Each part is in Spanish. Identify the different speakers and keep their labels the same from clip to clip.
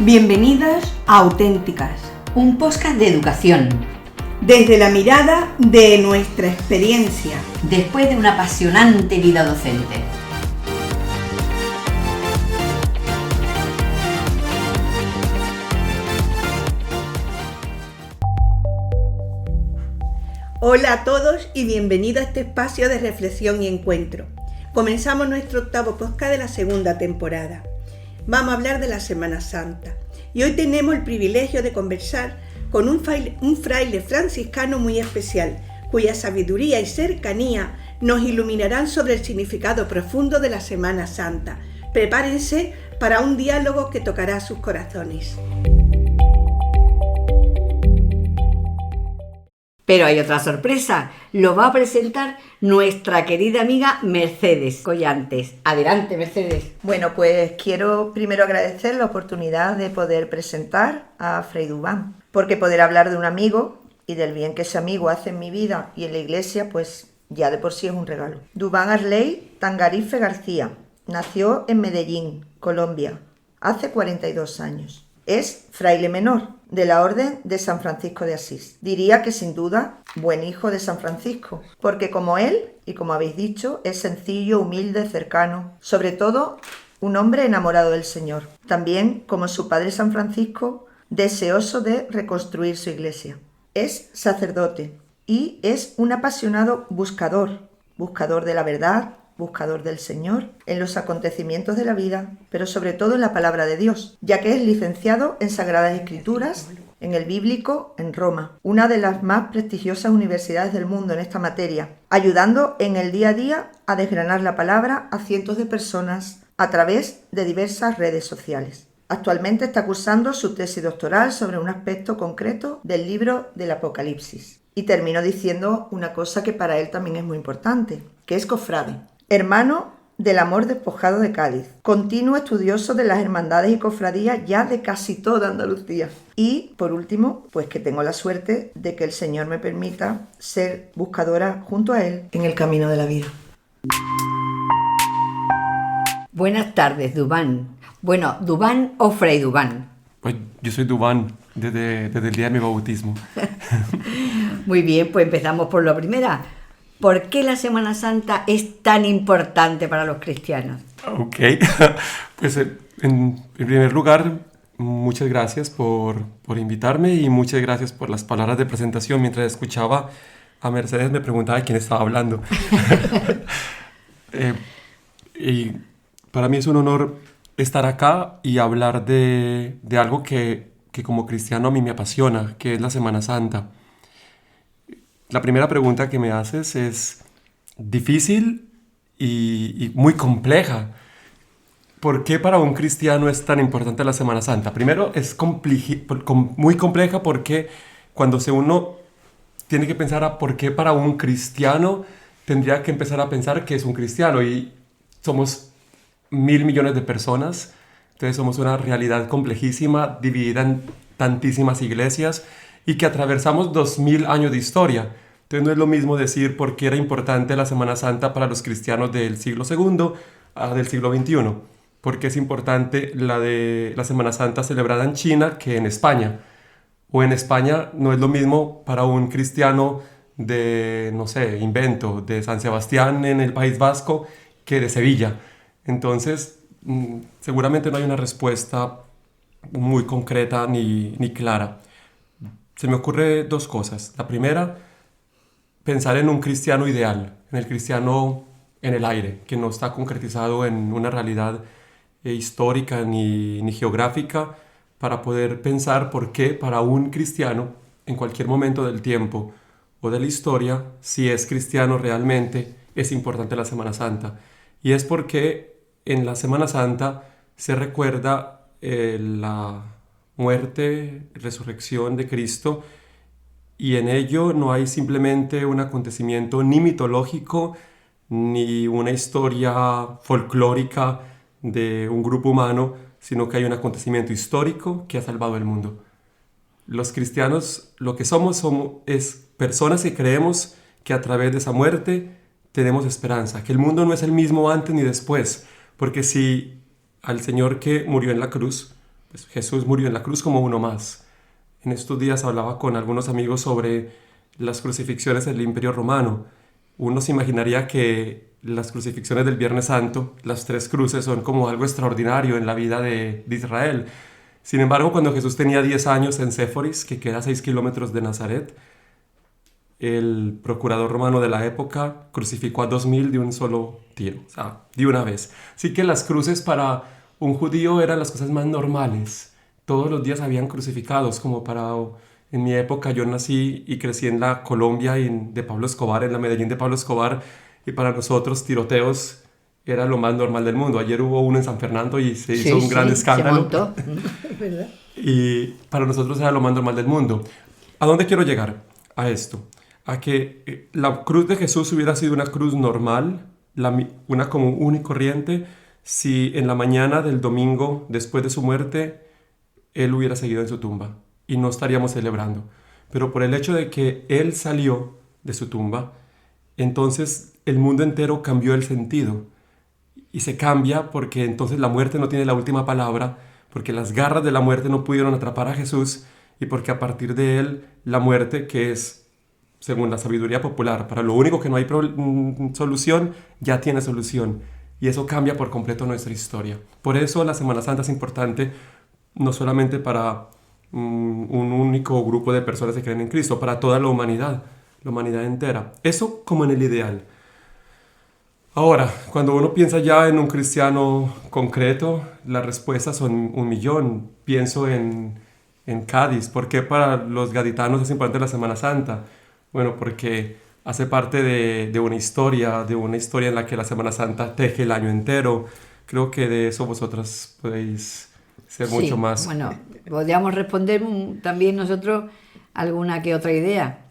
Speaker 1: Bienvenidas a Auténticas,
Speaker 2: un podcast de educación,
Speaker 1: desde la mirada de nuestra experiencia,
Speaker 2: después de una apasionante vida docente.
Speaker 1: Hola a todos y bienvenidos a este espacio de reflexión y encuentro. Comenzamos nuestro 8º podcast de la segunda temporada. Vamos a hablar de la Semana Santa y hoy tenemos el privilegio de conversar con un fraile franciscano muy especial, cuya sabiduría y cercanía nos iluminarán sobre el significado profundo de la Semana Santa. Prepárense para un diálogo que tocará sus corazones.
Speaker 2: Pero hay otra sorpresa, lo va a presentar nuestra querida amiga Mercedes Collantes. Adelante, Mercedes.
Speaker 3: Bueno, pues quiero primero agradecer la oportunidad de poder presentar a Fray Dubán, porque poder hablar de un amigo y del bien que ese amigo hace en mi vida y en la iglesia, pues ya de por sí es un regalo. Dubán Arley Tangarife García nació en Medellín, Colombia, hace 42 años. Es fraile menor de la Orden de San Francisco de Asís. Diría que sin duda, buen hijo de San Francisco, porque como él, y como habéis dicho, es sencillo, humilde, cercano, sobre todo un hombre enamorado del Señor. También, como su padre San Francisco, deseoso de reconstruir su iglesia. Es sacerdote y es un apasionado buscador de la verdad, buscador del Señor, en los acontecimientos de la vida, pero sobre todo en la palabra de Dios, ya que es licenciado en Sagradas Escrituras, en el Bíblico, en Roma, una de las más prestigiosas universidades del mundo en esta materia, ayudando en el día a día a desgranar la palabra a cientos de personas a través de diversas redes sociales. Actualmente está cursando su tesis doctoral sobre un aspecto concreto del libro del Apocalipsis. Y termino diciendo una cosa que para él también es muy importante, que es cofrade. Hermano del Amor Despojado de Cádiz, continuo estudioso de las hermandades y cofradías ya de casi toda Andalucía. Y, por último, pues que tengo la suerte de que el Señor me permita ser buscadora junto a Él en el camino de la vida.
Speaker 2: Buenas tardes, Dubán. Bueno, ¿Dubán o Fray Dubán?
Speaker 4: Pues yo soy Dubán desde el día de mi bautismo.
Speaker 2: Muy bien, pues empezamos por la primera. ¿Por qué la Semana Santa es tan importante para los cristianos?
Speaker 4: Ok, pues en primer lugar, muchas gracias por invitarme y muchas gracias por las palabras de presentación. Mientras escuchaba a Mercedes me preguntaba quién estaba hablando. Y para mí es un honor estar acá y hablar de algo que como cristiano a mí me apasiona, que es la Semana Santa. La primera pregunta que me haces es difícil y muy compleja. ¿Por qué para un cristiano es tan importante la Semana Santa? Primero, es muy compleja porque cuando uno tiene que pensar a por qué para un cristiano, tendría que empezar a pensar que es un cristiano. Y somos 1.000 millones de personas, entonces somos una realidad complejísima, dividida en tantísimas iglesias y que atravesamos 2.000 años de historia. Entonces no es lo mismo decir por qué era importante la Semana Santa para los cristianos del siglo II a del siglo XXI. Porque es importante la Semana Santa celebrada en China que en España. O en España no es lo mismo para un cristiano de, no sé, de San Sebastián en el País Vasco que de Sevilla. Entonces seguramente no hay una respuesta muy concreta ni clara. Se me ocurre dos cosas. La primera, pensar en un cristiano ideal, en el cristiano en el aire, que no está concretizado en una realidad histórica ni geográfica, para poder pensar por qué para un cristiano, en cualquier momento del tiempo o de la historia, si es cristiano realmente, es importante la Semana Santa. Y es porque en la Semana Santa se recuerda la muerte, resurrección de Cristo, y en ello no hay simplemente un acontecimiento ni mitológico ni una historia folclórica de un grupo humano, sino que hay un acontecimiento histórico que ha salvado el mundo. Los cristianos lo que somos es personas que creemos que a través de esa muerte tenemos esperanza, que el mundo no es el mismo antes ni después, porque si al Señor que murió en la cruz pues, Jesús murió en la cruz como uno más. En estos días hablaba con algunos amigos sobre las crucifixiones del Imperio Romano. Uno se imaginaría que las crucifixiones del Viernes Santo, las 3 cruces, son como algo extraordinario en la vida de Israel. Sin embargo, cuando Jesús tenía 10 años en Séforis, que queda a 6 kilómetros de Nazaret, el procurador romano de la época crucificó a 2000 de un solo tiro, o sea, de una vez. Así que las cruces para un judío eran las cosas más normales. Todos los días habían crucificados, como para... En mi época yo nací y crecí en la Colombia de Pablo Escobar, en la Medellín de Pablo Escobar, y para nosotros tiroteos era lo más normal del mundo. Ayer hubo uno en San Fernando y se hizo un gran escándalo.
Speaker 2: Se montó.
Speaker 1: ¿Verdad?
Speaker 4: Y para nosotros era lo más normal del mundo. ¿A dónde quiero llegar? A esto. A que la cruz de Jesús hubiera sido una cruz normal, una común y corriente, si en la mañana del domingo, después de su muerte, Él hubiera seguido en su tumba. Y no estaríamos celebrando. Pero por el hecho de que Él salió de su tumba, entonces el mundo entero cambió el sentido. Y se cambia porque entonces la muerte no tiene la última palabra, porque las garras de la muerte no pudieron atrapar a Jesús, y porque a partir de Él, la muerte, que es, según la sabiduría popular, para lo único que no hay solución, ya tiene solución. Y eso cambia por completo nuestra historia. Por eso la Semana Santa es importante, no solamente para un único grupo de personas que creen en Cristo, para toda la humanidad entera. Eso como en el ideal. Ahora, cuando uno piensa ya en un cristiano concreto, las respuestas son 1.000.000. Pienso en Cádiz. ¿Por qué para los gaditanos es importante la Semana Santa? Bueno, porque hace parte de una historia en la que la Semana Santa teje el año entero. Creo que de eso vosotras podéis ser mucho más.
Speaker 2: Bueno, podríamos responder también nosotros alguna que otra idea.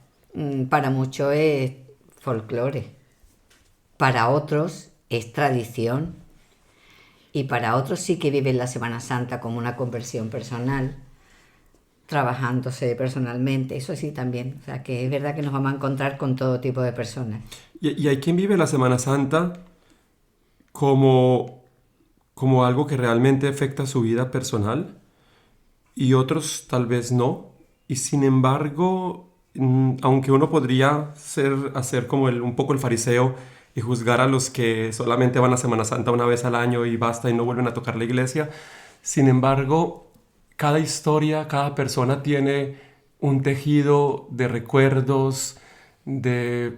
Speaker 2: Para muchos es folclore, para otros es tradición y para otros sí que viven la Semana Santa como una conversión personal, trabajándose personalmente, eso sí también. O sea, que es verdad que nos vamos a encontrar con todo tipo de personas.
Speaker 4: Y hay quien vive la Semana Santa como algo que realmente afecta su vida personal y otros tal vez no. Y sin embargo, aunque uno podría hacer como un poco el fariseo y juzgar a los que solamente van a Semana Santa una vez al año y basta y no vuelven a tocar la iglesia, sin embargo, cada historia, cada persona tiene un tejido de recuerdos, de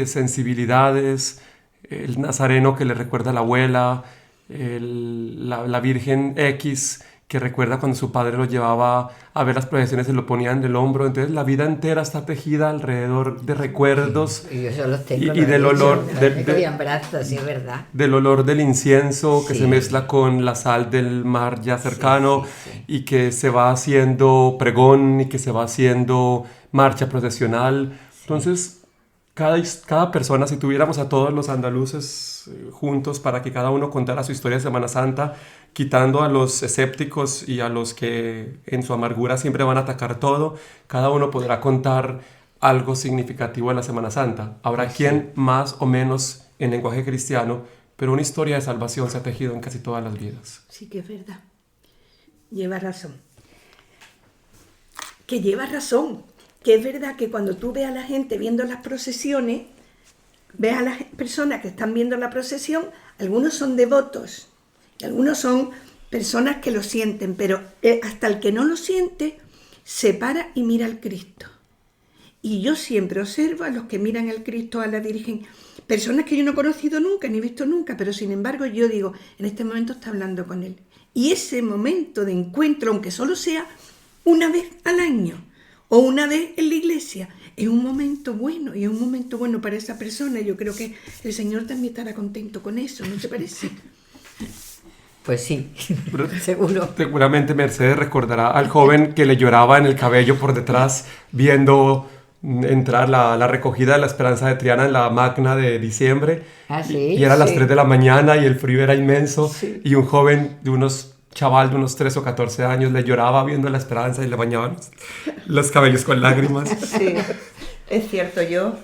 Speaker 4: sensibilidades. El nazareno que le recuerda a la abuela, la Virgen X que recuerda cuando su padre lo llevaba a ver las procesiones y lo ponían del hombro. Entonces la vida entera está tejida alrededor de recuerdos.
Speaker 2: Y yo los tengo,
Speaker 4: y del olor
Speaker 2: sí, es verdad.
Speaker 4: Del olor del incienso que
Speaker 2: Sí.
Speaker 4: se mezcla con la sal del mar ya cercano,
Speaker 2: sí.
Speaker 4: y que se va haciendo pregón y que se va haciendo marcha procesional. Entonces cada persona, si tuviéramos a todos los andaluces juntos para que cada uno contara su historia de Semana Santa, quitando a los escépticos y a los que en su amargura siempre van a atacar todo, cada uno podrá contar algo significativo de la Semana Santa. Habrá quien más o menos en lenguaje cristiano, pero una historia de salvación se ha tejido en casi todas las vidas.
Speaker 1: Sí que es verdad. Lleva razón. Que lleva razón. Que es verdad que cuando tú ves a la gente viendo las procesiones, ves a las personas que están viendo la procesión, algunos son devotos, y algunos son personas que lo sienten, pero hasta el que no lo siente, se para y mira al Cristo. Y yo siempre observo a los que miran al Cristo, a la Virgen, personas que yo no he conocido nunca, ni visto nunca, pero sin embargo yo digo, en este momento está hablando con Él. Y ese momento de encuentro, aunque solo sea una vez al año, o una vez en la iglesia, es un momento bueno, y es un momento bueno para esa persona. Yo creo que el Señor también estará contento con eso, ¿no te parece?
Speaker 2: Pues sí, seguro.
Speaker 4: Seguramente Mercedes recordará al joven que le lloraba en el cabello por detrás viendo entrar la recogida de la Esperanza de Triana en la Magna de diciembre.
Speaker 2: Ah, sí,
Speaker 4: y era a las
Speaker 2: sí.
Speaker 4: 3 de la mañana y el frío era inmenso.
Speaker 2: Sí.
Speaker 4: Y un joven chaval de unos 13 o 14 años le lloraba viendo la Esperanza y le bañaban los cabellos con lágrimas.
Speaker 3: Sí, es cierto. Yo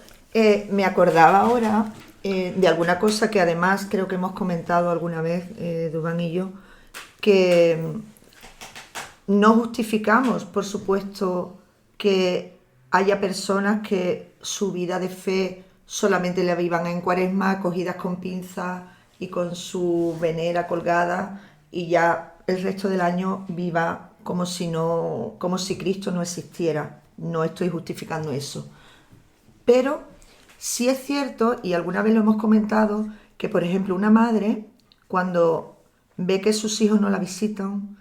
Speaker 3: me acordaba ahora de alguna cosa que además creo que hemos comentado alguna vez, Dubán y yo, que No justificamos, por supuesto, que haya personas que su vida de fe solamente la vivan en Cuaresma, cogidas con pinzas y con su venera colgada, y ya el resto del año viva como si Cristo no existiera. No estoy justificando eso. Pero sí es cierto, y alguna vez lo hemos comentado, que por ejemplo una madre, cuando ve que sus hijos no la visitan,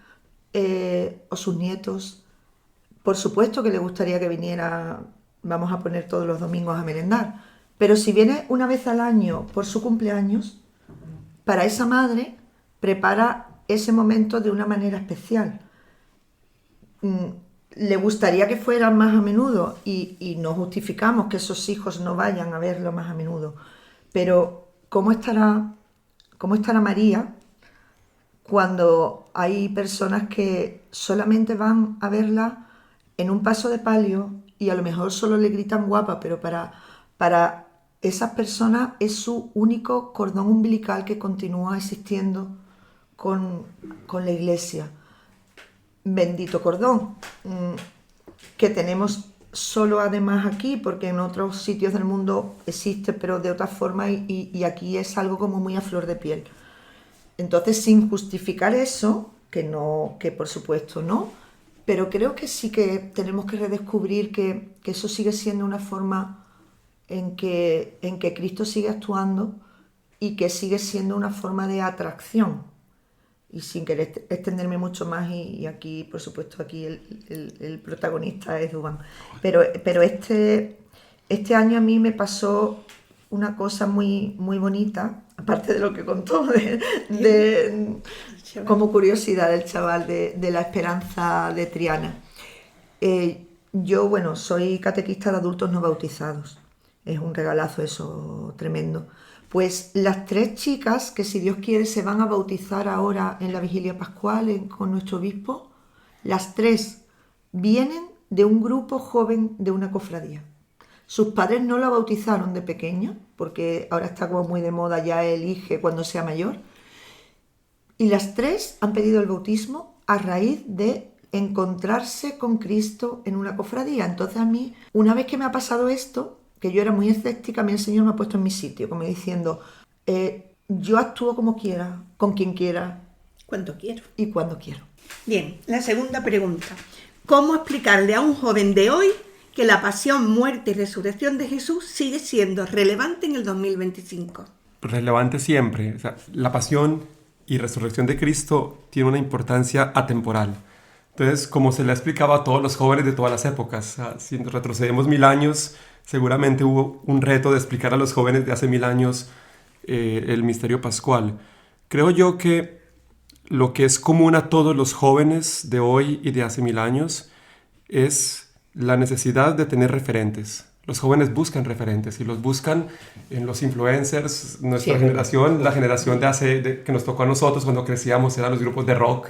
Speaker 3: o sus nietos, por supuesto que le gustaría que viniera, vamos a poner todos los domingos a merendar, pero si viene una vez al año por su cumpleaños, para esa madre prepara ese momento de una manera especial. Le gustaría que fuera más a menudo y no justificamos que esos hijos no vayan a verlo más a menudo, pero ¿cómo estará María cuando hay personas que solamente van a verla en un paso de palio y a lo mejor solo le gritan guapa, pero para esas personas es su único cordón umbilical que continúa existiendo con la Iglesia? Bendito cordón, que tenemos solo además aquí, porque en otros sitios del mundo existe, pero de otra forma, y aquí es algo como muy a flor de piel. Entonces, sin justificar eso, que por supuesto no, pero creo que sí que tenemos que redescubrir que eso sigue siendo una forma en que Cristo sigue actuando y que sigue siendo una forma de atracción. Y sin querer extenderme mucho más, y aquí, por supuesto, aquí el protagonista es Dubán. Pero este año a mí me pasó una cosa muy, muy bonita, aparte de lo que contó, como curiosidad del chaval de la Esperanza de Triana. Yo, bueno, soy catequista de adultos no bautizados. Es un regalazo eso, tremendo. Pues las 3 chicas que, si Dios quiere, se van a bautizar ahora en la Vigilia Pascual con nuestro obispo, las 3 vienen de un grupo joven de una cofradía. Sus padres no la bautizaron de pequeño, porque ahora está como muy de moda, ya elige cuando sea mayor. Y las 3 han pedido el bautismo a raíz de encontrarse con Cristo en una cofradía. Entonces a mí, una vez que me ha pasado esto, que yo era muy escéptica, a mí el Señor me ha puesto en mi sitio, como diciendo, yo actúo como quiera, con quien quiera.
Speaker 1: Cuando quiero.
Speaker 3: Y cuando quiero.
Speaker 1: Bien, la segunda pregunta. ¿Cómo explicarle a un joven de hoy que la pasión, muerte y resurrección de Jesús sigue siendo relevante en el 2025?
Speaker 4: Relevante siempre. O sea, la pasión y resurrección de Cristo tiene una importancia atemporal. Entonces, como se le explicaba a todos los jóvenes de todas las épocas, si retrocedemos 1000 años, seguramente hubo un reto de explicar a los jóvenes de hace 1000 años el misterio pascual. Creo yo que lo que es común a todos los jóvenes de hoy y de hace 1000 años es la necesidad de tener referentes. Los jóvenes buscan referentes y los buscan en los influencers. Nuestra generación, la generación que nos tocó a nosotros cuando crecíamos, eran los grupos de rock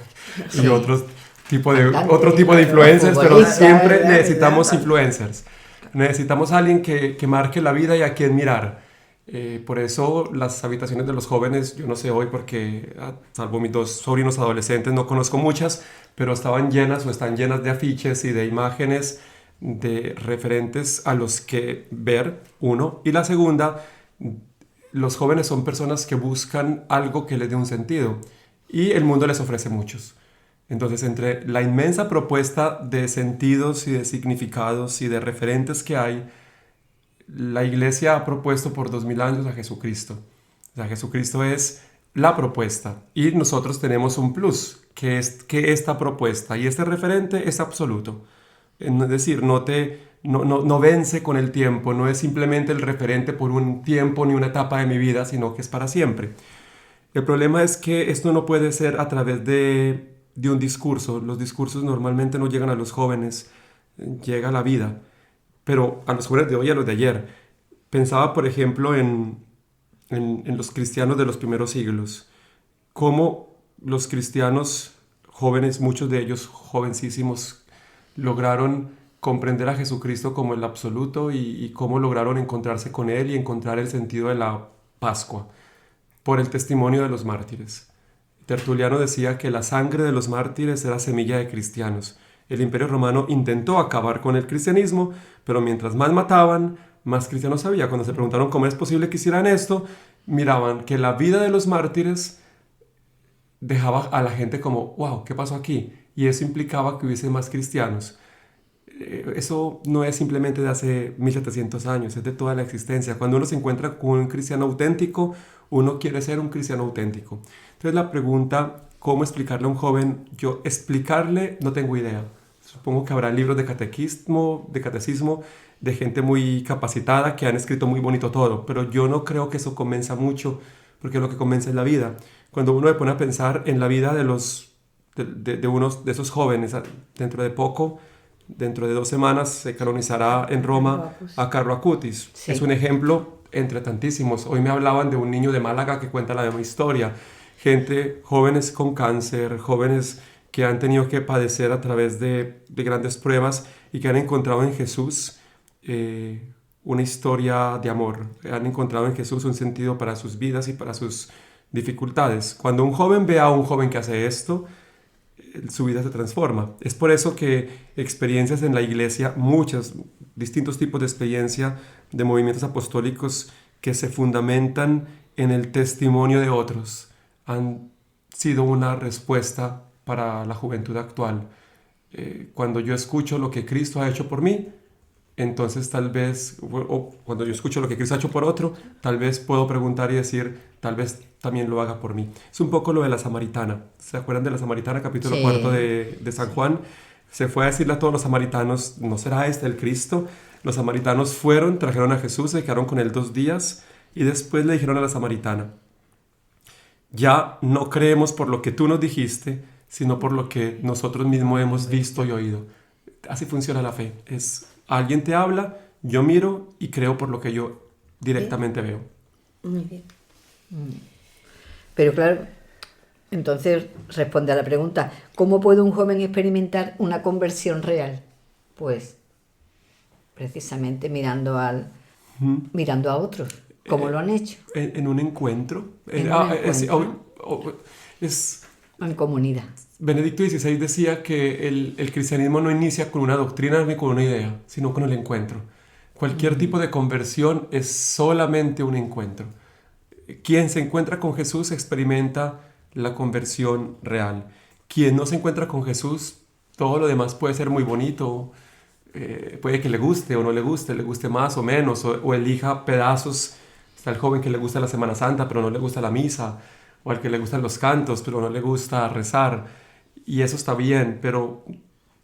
Speaker 4: y otro tipo de influencers, pero siempre necesitamos influencers. Necesitamos a alguien que marque la vida y a quien mirar. Por eso las habitaciones de los jóvenes, yo no sé hoy porque, salvo mis 2 sobrinos adolescentes, no conozco muchas, pero estaban llenas o están llenas de afiches y de imágenes de referentes a los que ver, uno. Y la segunda, los jóvenes son personas que buscan algo que les dé un sentido y el mundo les ofrece muchos. Entonces, entre la inmensa propuesta de sentidos y de significados y de referentes que hay, la Iglesia ha propuesto por 2000 años a Jesucristo. O sea, Jesucristo es la propuesta y nosotros tenemos un plus, que es que esta propuesta y este referente es absoluto. Es decir, no vence con el tiempo, no es simplemente el referente por un tiempo ni una etapa de mi vida, sino que es para siempre. El problema es que esto no puede ser a través de un discurso. Los discursos normalmente no llegan a los jóvenes, llega la vida. Pero a los jóvenes de hoy y a los de ayer. Pensaba, por ejemplo, en los cristianos de los primeros siglos. Cómo los cristianos jóvenes, muchos de ellos jovencísimos, lograron comprender a Jesucristo como el absoluto y cómo lograron encontrarse con Él y encontrar el sentido de la Pascua por el testimonio de los mártires. Tertuliano decía que la sangre de los mártires era semilla de cristianos. El Imperio Romano intentó acabar con el cristianismo, pero mientras más mataban, más cristianos había. Cuando se preguntaron cómo es posible que hicieran esto, miraban que la vida de los mártires dejaba a la gente como, wow, ¿qué pasó aquí? Y eso implicaba que hubiese más cristianos. Eso no es simplemente de hace 1700 años, es de toda la existencia. Cuando uno se encuentra con un cristiano auténtico, uno quiere ser un cristiano auténtico. Entonces la pregunta, ¿cómo explicarle a un joven? Yo explicarle no tengo idea. Supongo que habrá libros de catecismo de gente muy capacitada que han escrito muy bonito todo, pero yo no creo que eso convenza mucho, porque lo que convence es la vida. Cuando uno se pone a pensar en la vida de unos de esos jóvenes, dentro de poco, dentro de 2 semanas, se canonizará en Roma a Carlo Acutis.
Speaker 2: Sí.
Speaker 4: Es un ejemplo entre tantísimos. Hoy me hablaban de un niño de Málaga que cuenta la misma historia. Jóvenes con cáncer, jóvenes que han tenido que padecer a través de grandes pruebas y que han encontrado en Jesús una historia de amor. Han encontrado en Jesús un sentido para sus vidas y para sus dificultades. Cuando un joven ve a un joven que hace esto, su vida se transforma. Es por eso que experiencias en la iglesia, muchos distintos tipos de experiencia de movimientos apostólicos que se fundamentan en el testimonio de otros, han sido una respuesta para la juventud actual. Cuando yo escucho lo que Cristo ha hecho por mí, entonces tal vez, o cuando yo escucho lo que Cristo ha hecho por otro, tal vez puedo preguntar y decir, tal vez también lo haga por mí. Es un poco lo de la samaritana. ¿Se acuerdan de la samaritana, capítulo
Speaker 2: Sí.
Speaker 4: 4 de San Juan? Se fue a decirle a todos los samaritanos, ¿no será este el Cristo? Los samaritanos fueron, trajeron a Jesús, se quedaron con él 2 días y después le dijeron a la samaritana, ya no creemos por lo que tú nos dijiste, sino por lo que nosotros mismos hemos visto y oído. Así funciona la fe. Alguien te habla, yo miro y creo por lo que yo directamente veo.
Speaker 1: Muy bien.
Speaker 2: Pero claro, entonces responde a la pregunta, ¿cómo puede un joven experimentar una conversión real? Pues precisamente mirando a otros, como lo han hecho,
Speaker 4: En un encuentro.
Speaker 2: En un encuentro. En comunidad.
Speaker 4: Benedicto XVI decía que el cristianismo no inicia con una doctrina ni con una idea, sino con el encuentro. Cualquier tipo de conversión es solamente un encuentro. Quien se encuentra con Jesús experimenta la conversión real. Quien no se encuentra con Jesús, todo lo demás puede ser muy bonito, puede que le guste o no le guste más o menos, o elija pedazos. Está el joven que le gusta la Semana Santa, pero no le gusta la misa, o al que le gustan los cantos, pero no le gusta rezar. Y eso está bien, pero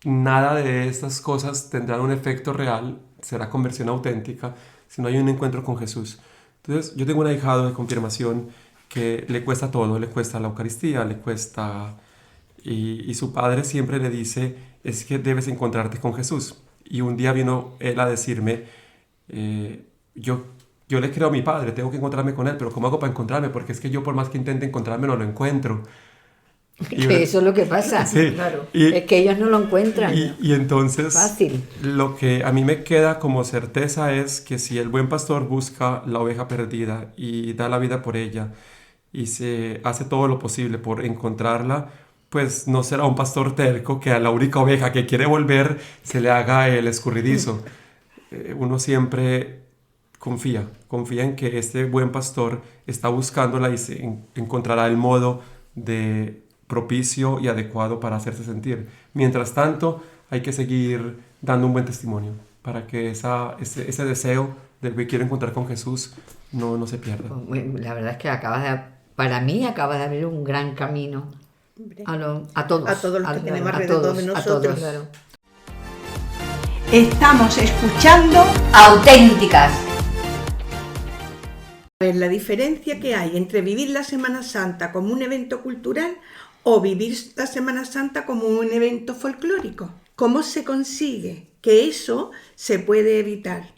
Speaker 4: nada de estas cosas tendrán un efecto real, será conversión auténtica, si no hay un encuentro con Jesús. Entonces, yo tengo un ahijado de confirmación que le cuesta todo, le cuesta la Eucaristía, le cuesta... Y su padre siempre le dice, es que debes encontrarte con Jesús. Y un día vino él a decirme, yo le creo a mi padre, tengo que encontrarme con él, pero ¿cómo hago para encontrarme? Porque es que yo por más que intente encontrarme no lo encuentro.
Speaker 2: Que eso es lo que pasa.
Speaker 4: Sí,
Speaker 3: Claro.
Speaker 2: Es que ellos no lo encuentran.
Speaker 4: Y entonces,
Speaker 2: Fácil.
Speaker 4: lo que a mí me queda como certeza es que si el buen pastor busca la oveja perdida y da la vida por ella y se hace todo lo posible por encontrarla, pues no será un pastor terco que a la única oveja que quiere volver se le haga el escurridizo. Uno siempre confía en que este buen pastor está buscándola y encontrará el modo de propicio y adecuado para hacerse sentir. Mientras tanto, hay que seguir dando un buen testimonio para que ese deseo del que quiero encontrar con Jesús no se pierda.
Speaker 2: La verdad es que para mí acabas de abrir un gran camino a todos.
Speaker 1: A todos los que tenemos
Speaker 2: a
Speaker 1: alrededor
Speaker 2: todos,
Speaker 1: de
Speaker 2: a
Speaker 1: nosotros.
Speaker 2: todos.
Speaker 3: Claro.
Speaker 1: Estamos escuchando
Speaker 2: Auténticas.
Speaker 1: la diferencia que hay entre vivir la Semana Santa como un evento cultural o vivir la Semana Santa como un evento folclórico. ¿Cómo se consigue que eso se puede evitar?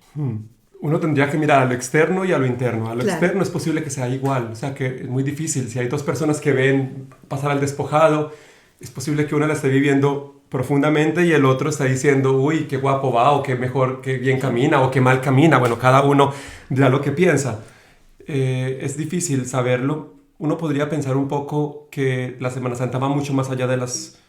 Speaker 4: Uno tendría que mirar a lo externo y a lo interno. A lo
Speaker 1: Claro.
Speaker 4: externo es posible que sea igual, o sea que es muy difícil. Si hay 2 personas que ven pasar al despojado, es posible que una la esté viviendo profundamente y el otro está diciendo, uy, qué guapo va, o qué mejor, qué bien camina, o qué mal camina. Bueno, cada uno dirá lo que piensa. Es difícil saberlo. uno podría pensar un poco que la Semana Santa va mucho más allá de las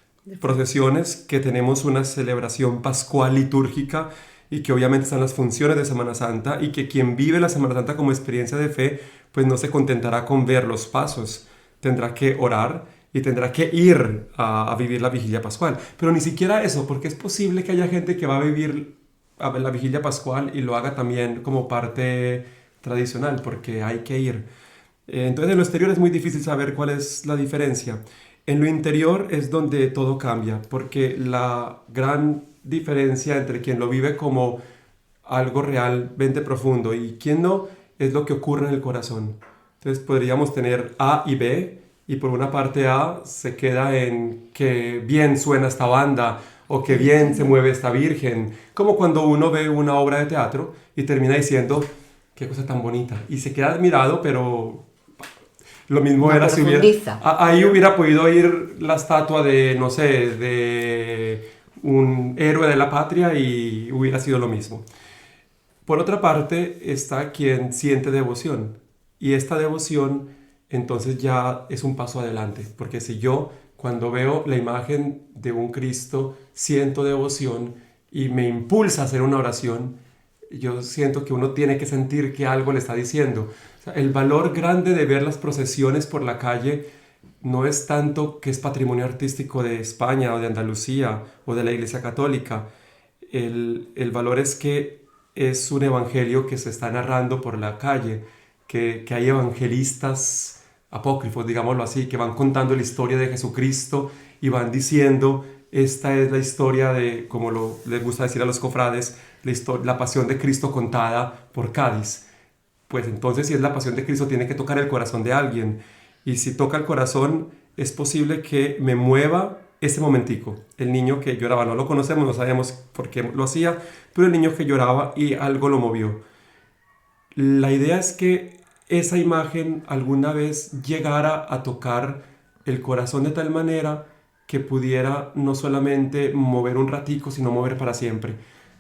Speaker 4: procesiones, que tenemos una celebración pascual litúrgica y que obviamente están las funciones de Semana Santa y que quien vive la Semana Santa como experiencia de fe, pues no se contentará con ver los pasos, tendrá que orar y tendrá que ir a vivir la vigilia pascual. Pero ni siquiera eso, porque es posible que haya gente que va a vivir la vigilia pascual y lo haga también como parte tradicional, porque hay que ir. Entonces en lo exterior es muy difícil saber cuál es la diferencia. En lo interior es donde todo cambia, porque la gran diferencia entre quien lo vive como algo realmente profundo y quien no es lo que ocurre en el corazón. Entonces podríamos tener A y B, y por una parte A se queda en que bien suena esta banda o que bien se mueve esta virgen, como cuando uno ve una obra de teatro y termina diciendo qué cosa tan bonita y se queda admirado, pero lo mismo
Speaker 2: No
Speaker 4: era si hubiera
Speaker 2: profundiza.
Speaker 4: ahí hubiera podido ir la estatua de, no sé, de un héroe de la patria y hubiera sido lo mismo. Por otra parte está quien siente devoción, y esta devoción entonces ya es un paso adelante, porque si yo cuando veo la imagen de un Cristo siento devoción y me impulsa a hacer una oración, yo siento que uno tiene que sentir que algo le está diciendo. O sea, el valor grande de ver las procesiones por la calle no es tanto que es patrimonio artístico de España o de Andalucía o de la Iglesia Católica. El valor es que es un evangelio que se está narrando por la calle, que hay evangelistas apócrifos, digámoslo así, que van contando la historia de Jesucristo y van diciendo, esta es la historia de, como les gusta decir a los cofrades, la pasión de Cristo contada por Cádiz. Pues entonces, si es la pasión de Cristo, tiene que tocar el corazón de alguien. Y si toca el corazón, es posible que me mueva ese momentico. El niño que lloraba, no lo conocemos, no sabemos por qué lo hacía, pero el niño que lloraba y algo lo movió. La idea es que esa imagen alguna vez llegara a tocar el corazón de tal manera que pudiera no solamente mover un ratico, sino mover para siempre.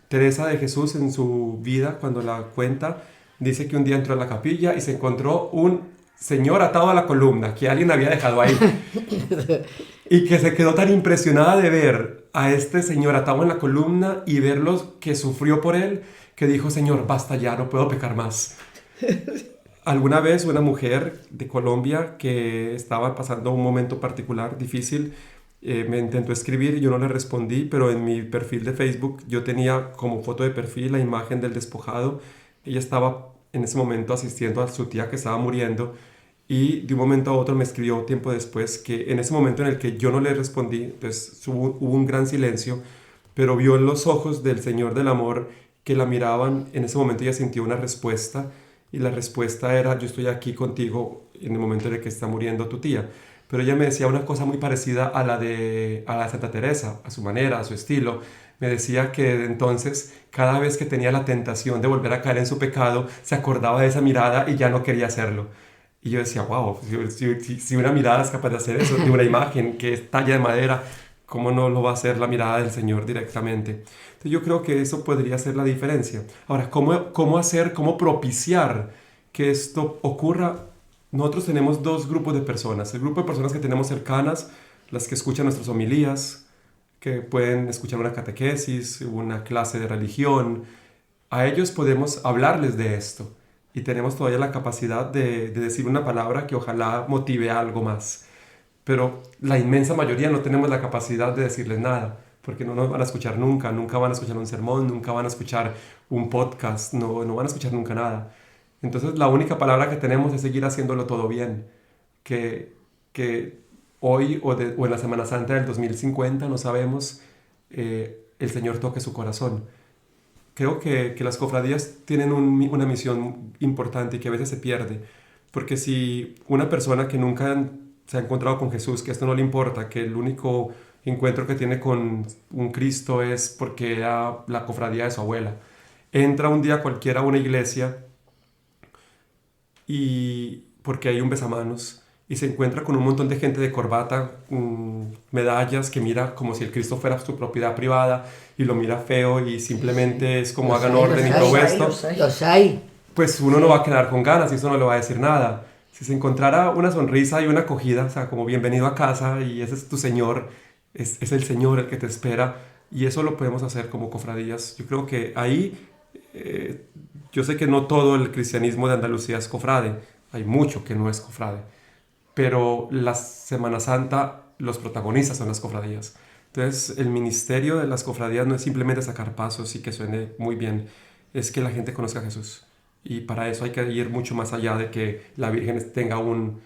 Speaker 4: Teresa de Jesús, en su vida, cuando la cuenta, dice que un día entró a la capilla y se encontró un señor atado a la columna que alguien había dejado ahí y que se quedó tan impresionada de ver a este señor atado en la columna y ver lo que sufrió por él, que dijo, Señor, basta ya, no puedo pecar más. Alguna vez una mujer de Colombia que estaba pasando un momento particular, difícil, me intentó escribir y yo no le respondí, pero en mi perfil de Facebook yo tenía como foto de perfil la imagen del despojado. Ella estaba en ese momento asistiendo a su tía que estaba muriendo y de un momento a otro me escribió tiempo después que en ese momento en el que yo no le respondí, pues hubo un gran silencio, pero vio en los ojos del Señor del Amor que la miraban. En ese momento ella sintió una respuesta y la respuesta era, yo estoy aquí contigo en el momento en el que está muriendo tu tía. Pero ella me decía una cosa muy parecida a la de Santa Teresa, a su manera, a su estilo. Me decía que entonces, cada vez que tenía la tentación de volver a caer en su pecado, se acordaba de esa mirada y ya no quería hacerlo. Y yo decía, wow, si una mirada es capaz de hacer eso, de una imagen que es talla de madera, ¿cómo no lo va a hacer la mirada del Señor directamente? Entonces yo creo que eso podría ser la diferencia. Ahora, ¿cómo propiciar que esto ocurra? Nosotros tenemos dos grupos de personas. El grupo de personas que tenemos cercanas, las que escuchan nuestras homilías, que pueden escuchar una catequesis, una clase de religión. A ellos podemos hablarles de esto y tenemos todavía la capacidad de decir una palabra que ojalá motive a algo más. Pero la inmensa mayoría no tenemos la capacidad de decirles nada, porque no nos van a escuchar nunca, nunca van a escuchar un sermón, nunca van a escuchar un podcast, no van a escuchar nunca nada. Entonces la única palabra que tenemos es seguir haciéndolo todo bien, que hoy o en la Semana Santa del 2050, no sabemos, el Señor toque su corazón. Creo que las cofradías tienen una misión importante y que a veces se pierde, porque si una persona que nunca se ha encontrado con Jesús, que esto no le importa, que el único encuentro que tiene con un Cristo es porque era la cofradía de su abuela, entra un día cualquiera a una iglesia y porque hay un besamanos y se encuentra con un montón de gente de corbata, medallas, que mira como si el Cristo fuera su propiedad privada y lo mira feo y simplemente es como hagan orden y todo esto,
Speaker 2: Los hay.
Speaker 4: pues uno no va a quedar con ganas y eso no le va a decir nada. si se encontrara una sonrisa y una acogida, o sea, como bienvenido a casa y ese es tu Señor, es el Señor el que te espera y eso lo podemos hacer como cofradías. Yo creo que ahí, yo sé que no todo el cristianismo de Andalucía es cofrade, hay mucho que no es cofrade, pero la Semana Santa, los protagonistas son las cofradías. Entonces, el ministerio de las cofradías no es simplemente sacar pasos y que suene muy bien, es que la gente conozca a Jesús. Y para eso hay que ir mucho más allá de que la Virgen tenga ¿cómo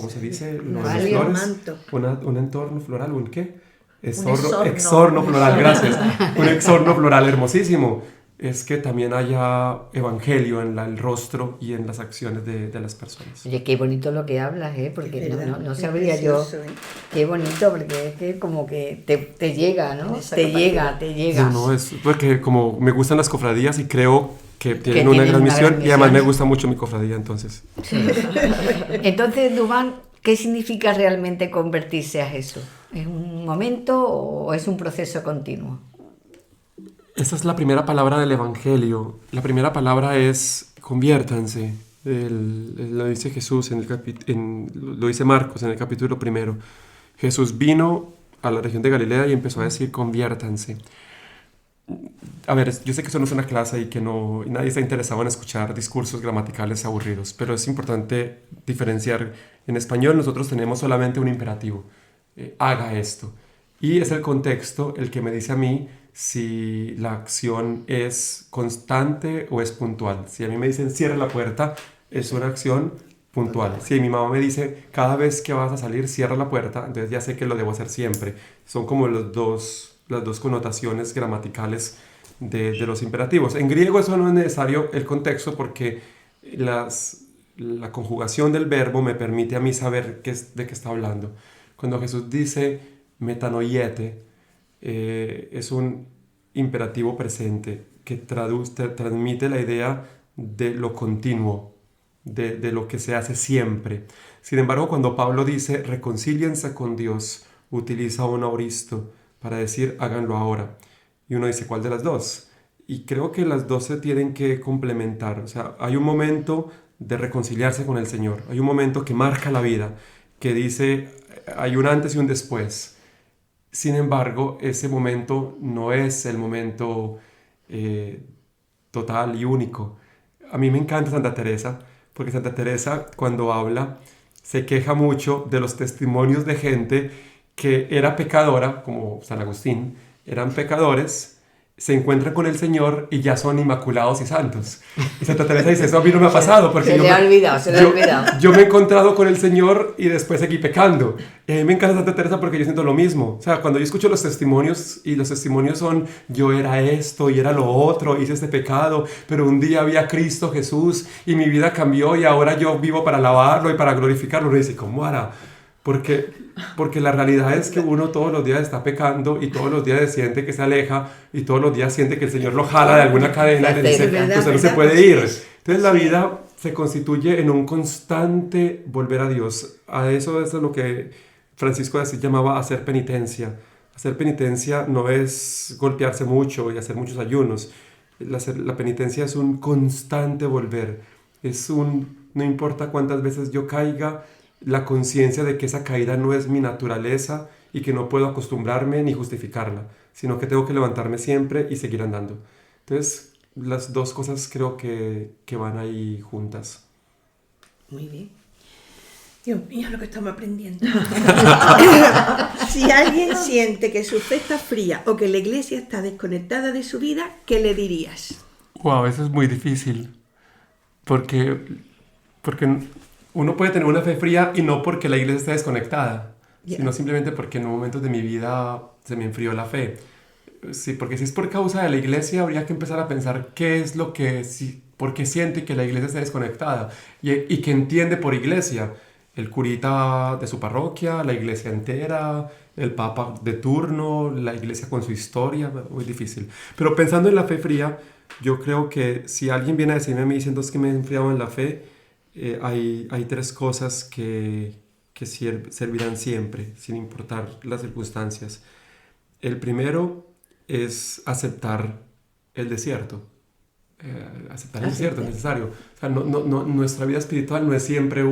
Speaker 4: se dice?
Speaker 1: Una
Speaker 4: Lo de las
Speaker 1: valía, un
Speaker 4: flores.
Speaker 1: manto.
Speaker 4: Un entorno floral, ¿un qué?
Speaker 3: exorno.
Speaker 4: Exorno floral, gracias. Un exorno floral hermosísimo. Es que también haya evangelio en el rostro y en las acciones de las personas.
Speaker 2: Oye, qué bonito lo que hablas, ¿eh? Porque
Speaker 1: Es verdad,
Speaker 2: no
Speaker 1: es
Speaker 2: sabría yo.
Speaker 1: precioso, ¿eh?
Speaker 2: Qué bonito, porque es que como que te llega, ¿no?
Speaker 3: En esa
Speaker 2: Te
Speaker 3: capacidad.
Speaker 2: llega.
Speaker 4: No, es porque como me gustan las cofradías y creo que tienen
Speaker 2: tienen
Speaker 4: una gran
Speaker 2: una
Speaker 4: misión
Speaker 2: gran
Speaker 4: y además me
Speaker 2: misión.
Speaker 4: gusta mucho mi cofradía, entonces.
Speaker 2: Sí. Entonces, Dubán, ¿qué significa realmente convertirse a Jesús? ¿Es un momento o es un proceso continuo?
Speaker 4: Esa es la primera palabra del Evangelio. La primera palabra es conviértanse. Lo dice Jesús, lo dice Marcos en el capítulo 1. Jesús vino a la región de Galilea y empezó a decir conviértanse. A ver, yo sé que eso no es una clase y que nadie está interesado en escuchar discursos gramaticales aburridos, pero es importante diferenciar. En español nosotros tenemos solamente un imperativo, haga esto. Y es el contexto el que me dice a mí si la acción es constante o es puntual. Si a mí me dicen cierra la puerta, es una acción puntual. Si mi mamá me dice cada vez que vas a salir cierra la puerta, entonces ya sé que lo debo hacer siempre. Son como las dos connotaciones gramaticales de los imperativos. En griego eso no es necesario el contexto porque la conjugación del verbo me permite a mí saber de qué está hablando. Cuando Jesús dice metanoiete, es un imperativo presente que transmite la idea de lo continuo, de lo que se hace siempre. Sin embargo, cuando Pablo dice reconcíliense con Dios, utiliza un aoristo para decir háganlo ahora. Y uno dice, ¿cuál de las dos? Y creo que las dos se tienen que complementar. O sea, hay un momento de reconciliarse con el Señor. Hay un momento que marca la vida, que dice, hay un antes y un después. Sin embargo, ese momento no es el momento total y único. A mí me encanta Santa Teresa, porque Santa Teresa cuando habla se queja mucho de los testimonios de gente que era pecadora, como San Agustín, eran pecadores, se encuentran con el Señor y ya son inmaculados y santos. Y Santa Teresa dice, eso a mí no me ha pasado, porque
Speaker 2: Se le ha olvidado.
Speaker 4: yo me he encontrado con el Señor y después seguí pecando. Y a mí me encanta Santa Teresa porque yo siento lo mismo. O sea, cuando yo escucho los testimonios, y los testimonios son, yo era esto y era lo otro, hice este pecado, pero un día vi a Cristo Jesús y mi vida cambió y ahora yo vivo para alabarlo y para glorificarlo. Uno dice, ¿cómo hará? Porque la realidad es que uno todos los días está pecando y todos los días siente que se aleja y todos los días siente que el Señor lo jala de alguna cadena y le dice, usted no se puede ir. Entonces la vida se constituye en un constante volver a Dios. A eso es lo que Francisco de Asís llamaba hacer penitencia. Hacer penitencia no es golpearse mucho y hacer muchos ayunos. La penitencia es un constante volver. No importa cuántas veces yo caiga, la conciencia de que esa caída no es mi naturaleza y que no puedo acostumbrarme ni justificarla, sino que tengo que levantarme siempre y seguir andando. Entonces, las dos cosas creo que van ahí juntas.
Speaker 1: Muy bien. Dios mío, lo que estamos aprendiendo. Si alguien siente que su fe está fría o que la iglesia está desconectada de su vida, ¿qué le dirías?
Speaker 4: Wow, eso es muy difícil. Porque uno puede tener una fe fría y no porque la iglesia esté desconectada, sino simplemente porque en momentos de mi vida se me enfrió la fe. Sí, porque si es por causa de la iglesia, habría que empezar a pensar qué es lo que, por qué siente que la iglesia está desconectada y que entiende por iglesia. El curita de su parroquia, la iglesia entera, el papa de turno, la iglesia con su historia, muy difícil. Pero pensando en la fe fría, yo creo que si alguien viene a decirme a mí diciendo que me he enfriado en la fe, hay tres cosas que servirán siempre, sin importar las circunstancias. El primero es aceptar el desierto. aceptar el desierto, es necesario. O sea, nuestra vida espiritual no es siempre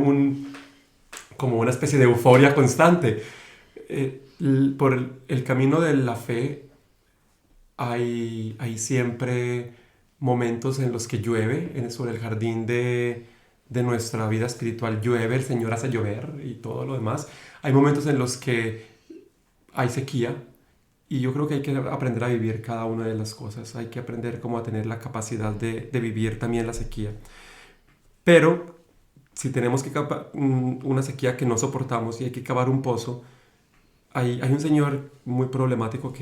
Speaker 4: como una especie de euforia constante. Por el camino de la fe hay siempre momentos en los que llueve, sobre el jardín de nuestra vida espiritual llueve, el Señor hace llover y todo lo demás. Hay momentos en los que hay sequía y yo creo que hay que aprender a vivir cada una de las cosas. Hay que aprender cómo a tener la capacidad de vivir también la sequía. Pero si tenemos una sequía que no soportamos y hay que cavar un pozo, hay un señor muy problemático,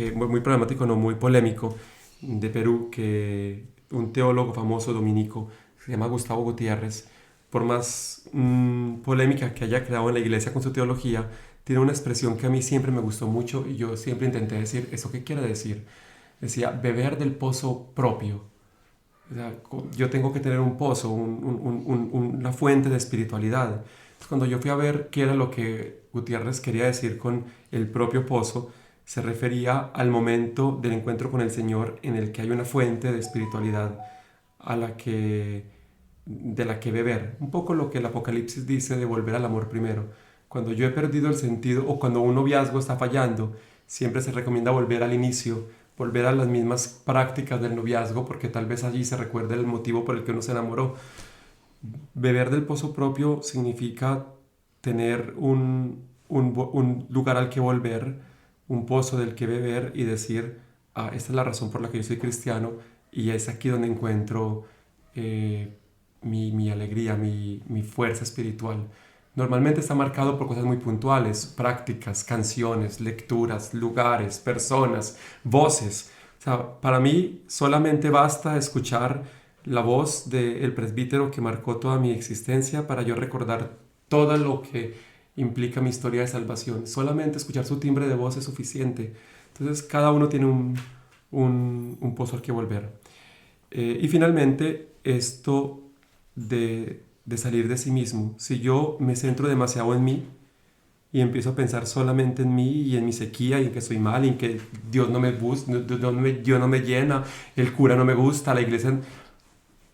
Speaker 4: muy polémico, de Perú, un teólogo famoso dominico, se llama Gustavo Gutiérrez. Por más polémica que haya creado en la iglesia con su teología, tiene una expresión que a mí siempre me gustó mucho y yo siempre intenté decir, ¿eso qué quiere decir? Decía, beber del pozo propio. O sea, yo tengo que tener un pozo, una fuente de espiritualidad. Entonces, cuando yo fui a ver qué era lo que Gutiérrez quería decir con el propio pozo, se refería al momento del encuentro con el Señor en el que hay una fuente de espiritualidad de la que beber. Un poco lo que el Apocalipsis dice de volver al amor primero. Cuando yo he perdido el sentido o cuando un noviazgo está fallando, siempre se recomienda volver al inicio, volver a las mismas prácticas del noviazgo, porque tal vez allí se recuerde el motivo por el que uno se enamoró. Beber del pozo propio significa tener un lugar al que volver, un pozo del que beber y decir, esta es la razón por la que yo soy cristiano y es aquí donde encuentro mi alegría, mi fuerza espiritual. Normalmente está marcado por cosas muy puntuales, prácticas, canciones, lecturas, lugares, personas, voces. O sea, para mí solamente basta escuchar la voz del presbítero que marcó toda mi existencia para yo recordar todo lo que implica mi historia de salvación. Solamente escuchar su timbre de voz es suficiente. Entonces cada uno tiene un pozo al que volver. Y finalmente esto de salir de sí mismo. Si yo me centro demasiado en mí y empiezo a pensar solamente en mí y en mi sequía y en que soy mal y en que Dios no me gusta, Dios no me llena, el cura no me gusta, la iglesia,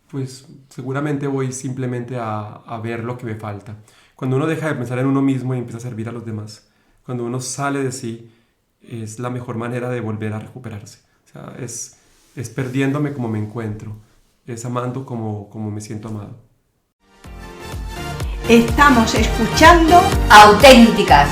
Speaker 4: pues seguramente voy simplemente a ver lo que me falta. Cuando uno deja de pensar en uno mismo y empieza a servir a los demás, cuando uno sale de sí, es la mejor manera de volver a recuperarse. O sea, es perdiéndome como me encuentro, es amando como me siento amado.
Speaker 1: Estamos escuchando
Speaker 2: Auténticas.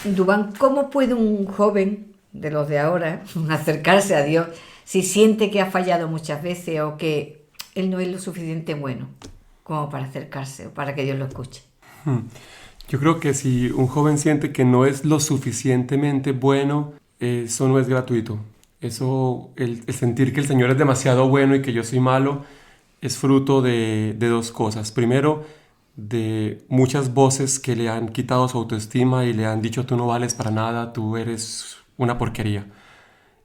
Speaker 2: Dubán, ¿cómo puede un joven de los de ahora acercarse a Dios si siente que ha fallado muchas veces o que él no es lo suficiente bueno como para acercarse o para que Dios lo escuche?
Speaker 4: Yo creo que si un joven siente que no es lo suficientemente bueno, eso no es gratuito. Eso, el sentir que el Señor es demasiado bueno y que yo soy malo, es fruto de dos cosas. Primero, de muchas voces que le han quitado su autoestima y le han dicho tú no vales para nada, tú eres una porquería.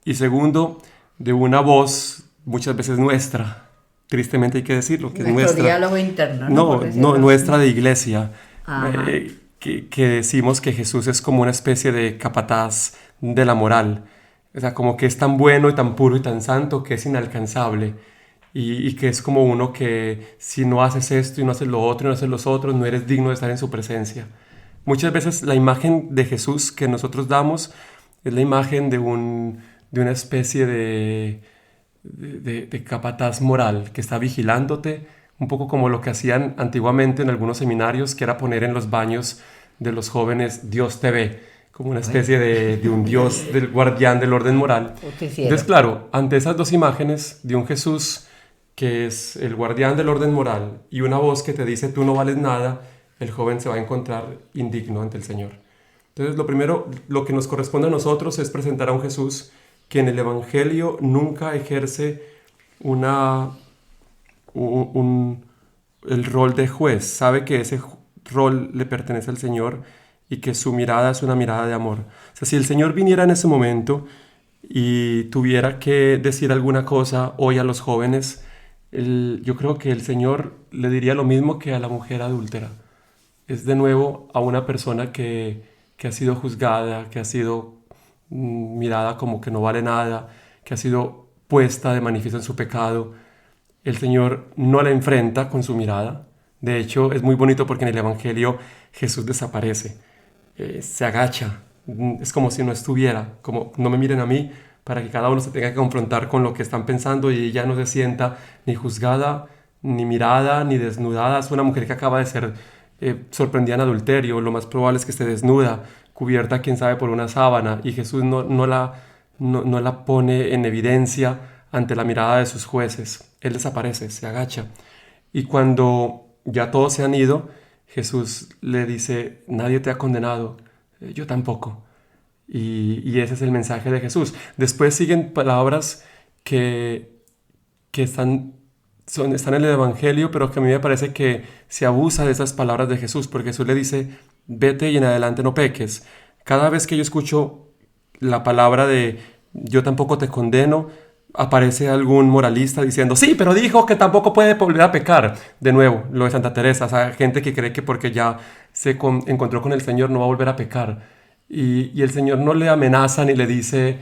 Speaker 4: Y segundo, de una voz muchas veces nuestra, tristemente hay que decirlo, que es nuestra.
Speaker 2: Diálogo interno,
Speaker 4: No, nuestra de iglesia,
Speaker 2: que
Speaker 4: que decimos que Jesús es como una especie de capataz de la moral. O sea, como que es tan bueno y tan puro y tan santo que es inalcanzable. Y que es como uno que si no haces esto y no haces lo otro y no haces los otros, no eres digno de estar en su presencia. Muchas veces la imagen de Jesús que nosotros damos es la imagen de una especie de capataz moral que está vigilándote, un poco como lo que hacían antiguamente en algunos seminarios, que era poner en los baños de los jóvenes Dios te ve, como una especie de un Dios, del guardián del orden moral. Entonces, claro, ante esas dos imágenes de un Jesús que es el guardián del orden moral y una voz que te dice tú no vales nada, el joven se va a encontrar indigno ante el Señor. Entonces, lo primero, lo que nos corresponde a nosotros es presentar a un Jesús que en el Evangelio nunca ejerce el rol de juez. Sabe que ese rol le pertenece al Señor y que su mirada es una mirada de amor. O sea, si el Señor viniera en ese momento y tuviera que decir alguna cosa hoy a los jóvenes, yo creo que el Señor le diría lo mismo que a la mujer adúltera. Es de nuevo a una persona que ha sido juzgada, que ha sido mirada como que no vale nada, que ha sido puesta de manifiesto en su pecado. El Señor no la enfrenta con su mirada. De hecho, es muy bonito porque en el Evangelio Jesús desaparece, se agacha, es como si no estuviera, como no me miren a mí, para que cada uno se tenga que confrontar con lo que están pensando y ella no se sienta ni juzgada, ni mirada, ni desnudada. Es una mujer que acaba de ser sorprendida en adulterio, lo más probable es que esté desnuda, cubierta quién sabe por una sábana, y Jesús no la pone en evidencia ante la mirada de sus jueces. Él desaparece, se agacha. Y cuando ya todos se han ido, Jesús le dice: nadie te ha condenado, yo tampoco. Y ese es el mensaje de Jesús. Después siguen palabras que están en el Evangelio, pero que a mí me parece que se abusa de esas palabras de Jesús, porque Jesús le dice: vete y en adelante no peques. Cada vez que yo escucho la palabra de yo tampoco te condeno, aparece algún moralista diciendo: sí, pero dijo que tampoco puede volver a pecar. De nuevo, lo de Santa Teresa, o sea, gente que cree que porque ya se encontró con el Señor no va a volver a pecar. Y el Señor no le amenaza ni le dice: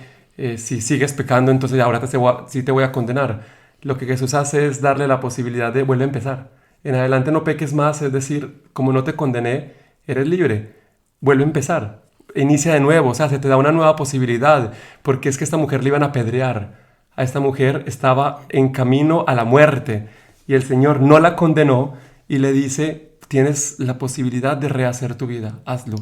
Speaker 4: si sigues pecando, entonces ahora sí te voy a condenar. Lo que Jesús hace es darle la posibilidad de vuelve a empezar. En adelante no peques más, es decir, como no te condené, eres libre. Vuelve a empezar. Inicia de nuevo, o sea, se te da una nueva posibilidad, porque es que esta mujer le iban a apedrear. A esta mujer estaba en camino a la muerte y el Señor no la condenó y le dice: tienes la posibilidad de rehacer tu vida, hazlo.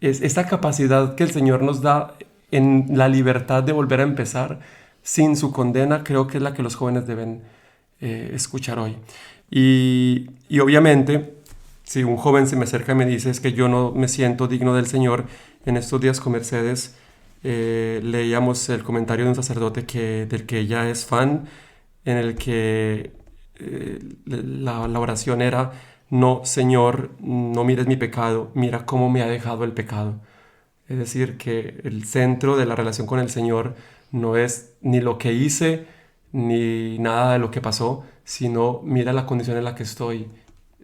Speaker 4: Es esa capacidad que el Señor nos da en la libertad de volver a empezar sin su condena, creo que es la que los jóvenes deben escuchar hoy. Y obviamente, si un joven se me acerca y me dice: es que yo no me siento digno del Señor, en estos días con Mercedes leíamos el comentario de un sacerdote del que ella es fan, en el que la oración era: no, Señor, no mires mi pecado, mira cómo me ha dejado el pecado. Es decir, que el centro de la relación con el Señor no es ni lo que hice, ni nada de lo que pasó, sino mira la condición en la que estoy.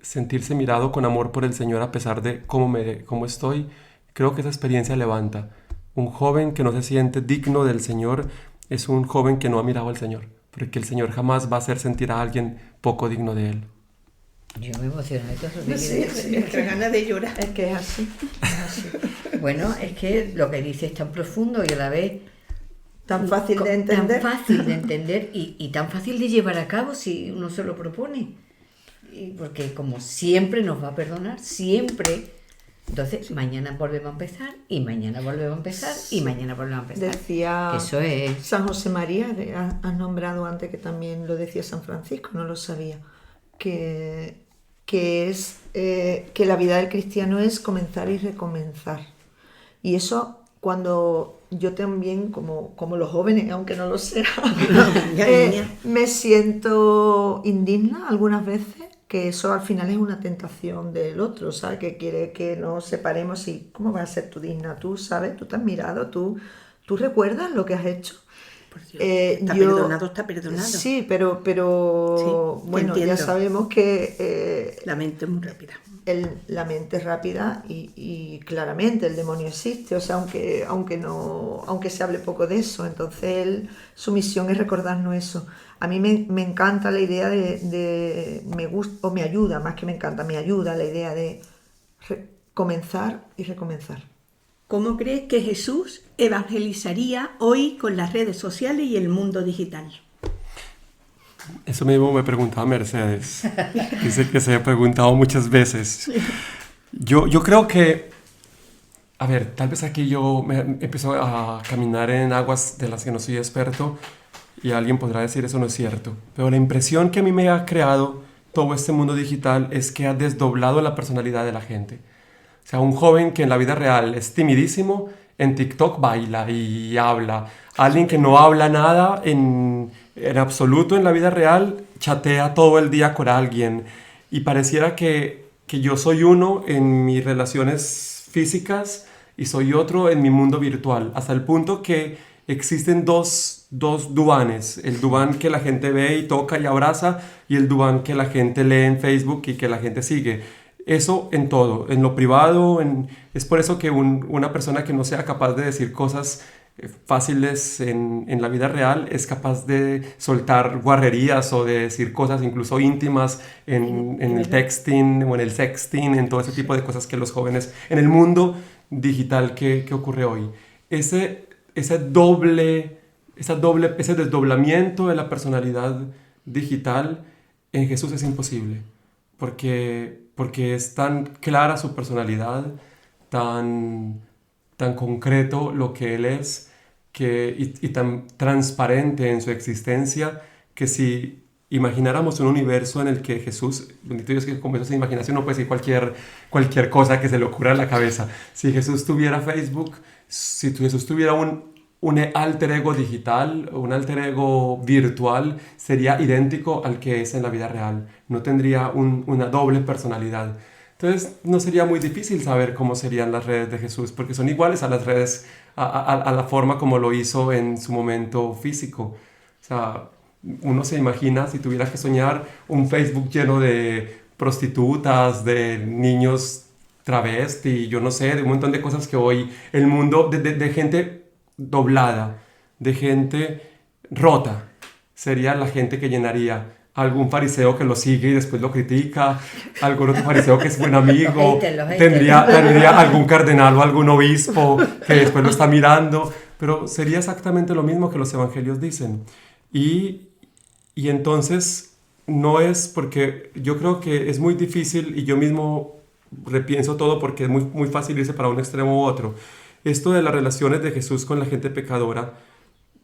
Speaker 4: Sentirse mirado con amor por el Señor a pesar de cómo estoy, creo que esa experiencia levanta. Un joven que no se siente digno del Señor es un joven que no ha mirado al Señor, porque el Señor jamás va a hacer sentir a alguien poco digno de Él.
Speaker 2: Yo me emocioné.
Speaker 1: Sí, entre ganas de llorar.
Speaker 3: Es que es así.
Speaker 2: Bueno, es que lo que dice es tan profundo y a la vez
Speaker 3: tan fácil de entender.
Speaker 2: Tan fácil de entender y tan fácil de llevar a cabo si uno se lo propone. Porque como siempre nos va a perdonar, siempre. Entonces, mañana volvemos a empezar, y mañana volvemos a empezar, y mañana volvemos a empezar.
Speaker 3: Decía
Speaker 2: que eso es...
Speaker 3: San José María, has nombrado antes que también lo decía San Francisco, no lo sabía, que es que la vida del cristiano es comenzar y recomenzar. Y eso, cuando yo también, como los jóvenes, aunque no lo sea, me siento indigna algunas veces, que eso al final es una tentación del otro, ¿sabes? Que quiere que nos separemos y ¿cómo vas a ser tú digna? Tú, ¿sabes? Tú te has mirado, tú recuerdas lo que has hecho.
Speaker 1: Está perdonado, está perdonado.
Speaker 3: Sí, pero
Speaker 1: sí,
Speaker 3: bueno,
Speaker 1: entiendo.
Speaker 3: Ya sabemos que
Speaker 1: la mente es muy rápida.
Speaker 3: La mente es rápida y claramente el demonio existe, o sea, aunque se hable poco de eso, entonces su misión es recordarnos eso. A mí me encanta la idea me gusta, o me ayuda, más que me encanta, me ayuda la idea de comenzar y recomenzar.
Speaker 1: ¿Cómo crees que Jesús evangelizaría hoy con las redes sociales y el mundo digital?
Speaker 4: Eso mismo me preguntaba Mercedes. Dice que se ha preguntado muchas veces. Yo creo que, a ver, tal vez aquí yo me empiezo a caminar en aguas de las que no soy experto y alguien podrá decir eso no es cierto. Pero la impresión que a mí me ha creado todo este mundo digital es que ha desdoblado la personalidad de la gente. O sea, un joven que en la vida real es timidísimo, en TikTok baila y habla. Alguien que no habla nada en absoluto en la vida real, chatea todo el día con alguien. Y pareciera que yo soy uno en mis relaciones físicas y soy otro en mi mundo virtual. Hasta el punto que existen dos Duanes. El Duan que la gente ve y toca y abraza, y el Duan que la gente lee en Facebook y que la gente sigue. Eso en todo, en lo privado, es por eso que una persona que no sea capaz de decir cosas fáciles en la vida real, es capaz de soltar guarrerías o de decir cosas incluso íntimas en el texting o en el sexting, en todo ese tipo de cosas que los jóvenes, en el mundo digital que ocurre hoy. Ese desdoblamiento de la personalidad digital en Jesús es imposible, porque es tan clara su personalidad, tan concreto lo que Él es, y tan transparente en su existencia, que si imagináramos un universo en el que Jesús, bendito Dios que con esa imaginación no puede decir cualquier cosa que se le ocurra en la cabeza. Si Jesús tuviera Facebook, si Jesús tuviera un alter ego digital, un alter ego virtual, sería idéntico al que es en la vida real. No tendría una doble personalidad. Entonces no sería muy difícil saber cómo serían las redes de Jesús, porque son iguales a las redes, a la forma como lo hizo en su momento físico. O sea, uno se imagina, si tuviera que soñar, un Facebook lleno de prostitutas, de niños travesti, yo no sé, de un montón de cosas que hoy el mundo, de gente doblada, de gente rota, sería la gente que llenaría. Algún fariseo que lo sigue y después lo critica, algún otro fariseo que es buen amigo, tendría algún cardenal o algún obispo que después lo está mirando, pero sería exactamente lo mismo que los evangelios dicen. Y entonces no es, porque yo creo que es muy difícil, y yo mismo repienso todo porque es muy, muy fácil irse para un extremo u otro. Esto de las relaciones de Jesús con la gente pecadora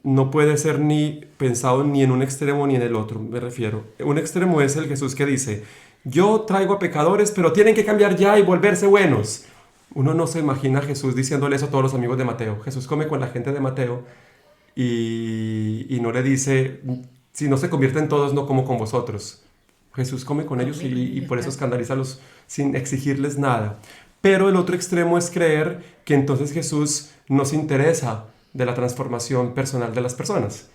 Speaker 4: no puede ser ni pensado ni en un extremo ni en el otro, me refiero. Un extremo es el Jesús que dice, yo traigo a pecadores, pero tienen que cambiar ya y volverse buenos. Uno no se imagina a Jesús diciéndole eso a todos los amigos de Mateo. Jesús come con la gente de Mateo y no le dice, si no se convierten todos, no como con vosotros. Jesús come con ellos y por eso escandaliza a los sin exigirles nada. Pero el otro extremo es creer que entonces Jesús no se interesa de la transformación personal de las personas.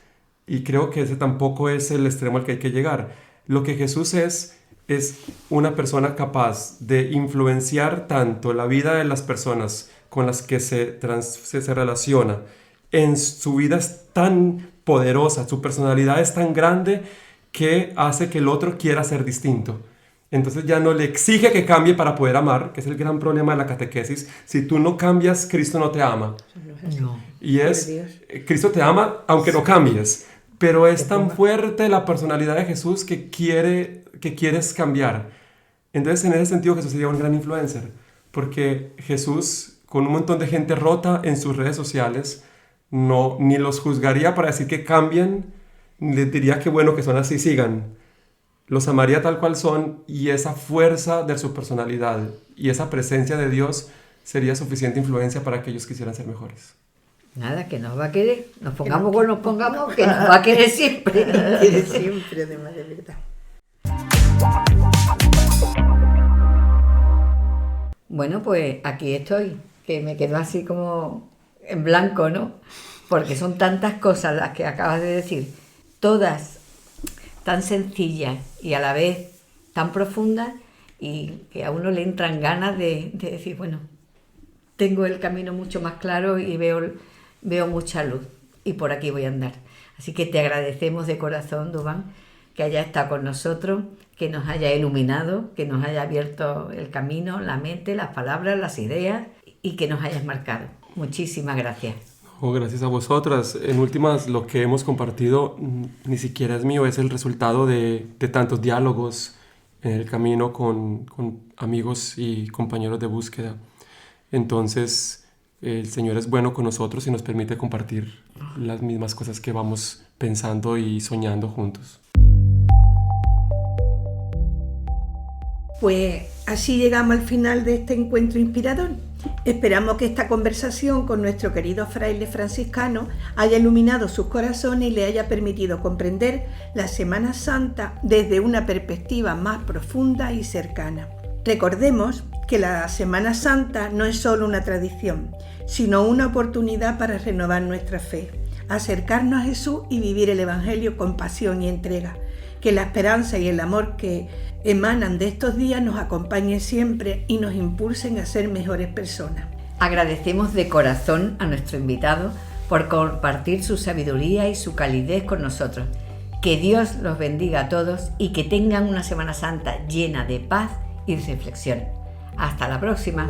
Speaker 4: Y creo que ese tampoco es el extremo al que hay que llegar. Lo que Jesús es una persona capaz de influenciar tanto la vida de las personas con las que se relaciona. En su vida es tan poderosa, su personalidad es tan grande que hace que el otro quiera ser distinto. Entonces ya no le exige que cambie para poder amar, que es el gran problema de la catequesis. Si tú no cambias, Cristo no te ama.
Speaker 2: No.
Speaker 4: Y Cristo te ama aunque no cambies, pero es tan fuerte la personalidad de Jesús que quieres cambiar. Entonces en ese sentido Jesús sería un gran influencer, porque Jesús, con un montón de gente rota en sus redes sociales, ni los juzgaría para decir que cambien, ni les diría que bueno que son así, sigan. Los amaría tal cual son, y esa fuerza de su personalidad y esa presencia de Dios sería suficiente influencia para que ellos quisieran ser mejores.
Speaker 2: Nada, que nos va a querer, nos pongamos o nos pongamos, que nos va a querer siempre.
Speaker 1: Quiere siempre, además, de verdad.
Speaker 2: Bueno, pues aquí estoy, que me quedo así como en blanco, ¿no? Porque son tantas cosas las que acabas de decir, todas tan sencillas y a la vez tan profundas, y que a uno le entran ganas de decir, bueno, tengo el camino mucho más claro y veo mucha luz y por aquí voy a andar. Así que te agradecemos de corazón, Dubán, que hayas estado con nosotros, que nos haya iluminado, que nos haya abierto el camino, la mente, las palabras, las ideas, y que nos hayas marcado. Muchísimas gracias.
Speaker 4: Gracias a vosotras. En últimas, lo que hemos compartido ni siquiera es mío, es el resultado de tantos diálogos en el camino con amigos y compañeros de búsqueda. Entonces, el Señor es bueno con nosotros y nos permite compartir las mismas cosas que vamos pensando y soñando juntos.
Speaker 1: Pues así llegamos al final de este encuentro inspirador. Esperamos que esta conversación con nuestro querido fraile franciscano haya iluminado sus corazones y le haya permitido comprender la Semana Santa desde una perspectiva más profunda y cercana. Recordemos que la Semana Santa no es solo una tradición, sino una oportunidad para renovar nuestra fe, acercarnos a Jesús y vivir el Evangelio con pasión y entrega. Que la esperanza y el amor que emanan de estos días nos acompañen siempre y nos impulsen a ser mejores personas.
Speaker 2: Agradecemos de corazón a nuestro invitado por compartir su sabiduría y su calidez con nosotros. Que Dios los bendiga a todos y que tengan una Semana Santa llena de paz y reflexión. Hasta la próxima.